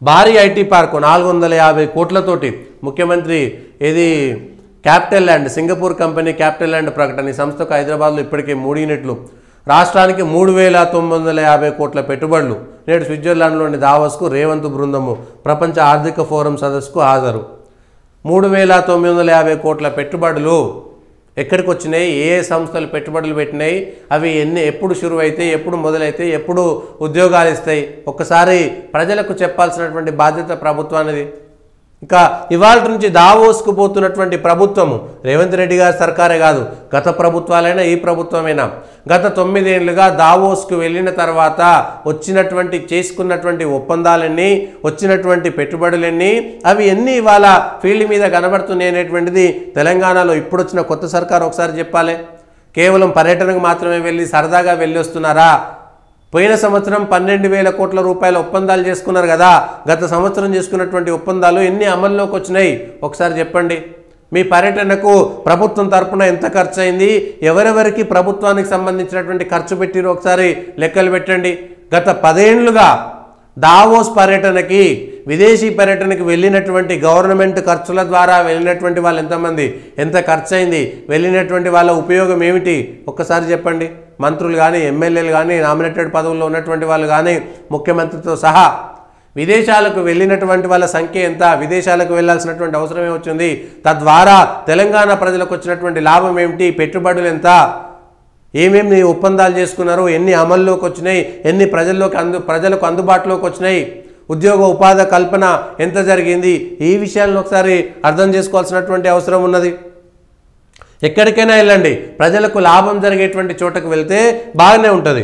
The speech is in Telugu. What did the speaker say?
భారీ ఐటీ పార్కు 450 కోట్లతోటి ముఖ్యమంత్రి ఇది capital land Singapore company capital land ప్రకటన. ఈ సంస్థకు హైదరాబాద్లో ఇప్పటికే 3 యూనిట్లు, రాష్ట్రానికి 3950 కోట్ల పెట్టుబడులు. నేడు స్విట్జర్లాండ్లోని దావోస్కు రేవంత్ బృందము ప్రపంచ ఆర్థిక ఫోరం సదస్సుకు హాజరు. 3950 కోట్ల పెట్టుబడులు ఎక్కడికి వచ్చినాయి, ఏ సంస్థలు పెట్టుబడులు పెట్టినాయి, అవి ఎప్పుడు షురు అవుతాయి, ఎప్పుడు మొదలైతాయి, ఎప్పుడు ఉద్యోగాలు ఇస్తాయి, ఒక్కసారి ప్రజలకు చెప్పాల్సినటువంటి బాధ్యత ప్రభుత్వానిది. ఇక ఇవాళ నుంచి దావోస్కు పోతున్నటువంటి ప్రభుత్వము రేవంత్ రెడ్డి గారి సర్కారే కాదు, గత ప్రభుత్వాలైనా ఈ ప్రభుత్వమైనా గత 9 ఏళ్లుగా దావోస్కు వెళ్ళిన తర్వాత చేసుకున్నటువంటి ఒప్పందాలన్నీ, వచ్చినటువంటి పెట్టుబడులన్నీ, అవి ఎన్ని ఇవాళ ఫీల్డ్ మీద కనబడుతున్నాయి అనేటువంటిది తెలంగాణలో ఇప్పుడు వచ్చిన కొత్త సర్కారు ఒకసారి చెప్పాలి. కేవలం పర్యటనకు మాత్రమే వెళ్ళి సరదాగా వెళ్ళి వస్తున్నారా? పోయిన సంవత్సరం 12,000 కోట్ల రూపాయల ఒప్పందాలు చేసుకున్నారు కదా, గత సంవత్సరం చేసుకున్నటువంటి ఒప్పందాలు ఎన్ని అమల్లోకి వచ్చినాయి ఒకసారి చెప్పండి. మీ పర్యటనకు ప్రభుత్వం తరపున ఎంత ఖర్చు అయింది, ఎవరెవరికి ప్రభుత్వానికి సంబంధించినటువంటి ఖర్చు పెట్టిరో ఒకసారి లెక్కలు పెట్టండి. గత 10 ఏళ్లుగా దావోస్ పర్యటనకి, విదేశీ పర్యటనకి వెళ్ళినటువంటి గవర్నమెంట్ ఖర్చుల ద్వారా వెళ్ళినటువంటి వాళ్ళు ఎంతమంది, ఎంత ఖర్చు అయింది, వెళ్ళినటువంటి వాళ్ళ ఉపయోగం ఏమిటి ఒక్కసారి చెప్పండి. మంత్రులు కానీ, ఎమ్మెల్యేలు కానీ, నామినేటెడ్ పదవుల్లో ఉన్నటువంటి వాళ్ళు కానీ, ముఖ్యమంత్రితో సహా విదేశాలకు వెళ్ళినటువంటి వాళ్ళ సంఖ్య ఎంత, విదేశాలకు వెళ్ళాల్సినటువంటి అవసరం ఏమొచ్చింది, తద్వారా తెలంగాణ ప్రజలకు వచ్చినటువంటి లాభం ఏమిటి, పెట్టుబడులు ఎంత, ఏమేమి ఒప్పందాలు చేసుకున్నారు, ఎన్ని అమల్లోకి వచ్చినాయి, ఎన్ని ప్రజలకు అందుబాటులోకి వచ్చినాయి, ఉద్యోగ ఉపాధి కల్పన ఎంత జరిగింది, ఈ విషయాలను ఒకసారి అర్థం చేసుకోవాల్సినటువంటి అవసరం ఉన్నది. ఎక్కడికైనా వెళ్ళండి, ప్రజలకు లాభం జరిగేటువంటి చోటకు వెళ్తే బాగానే ఉంటుంది.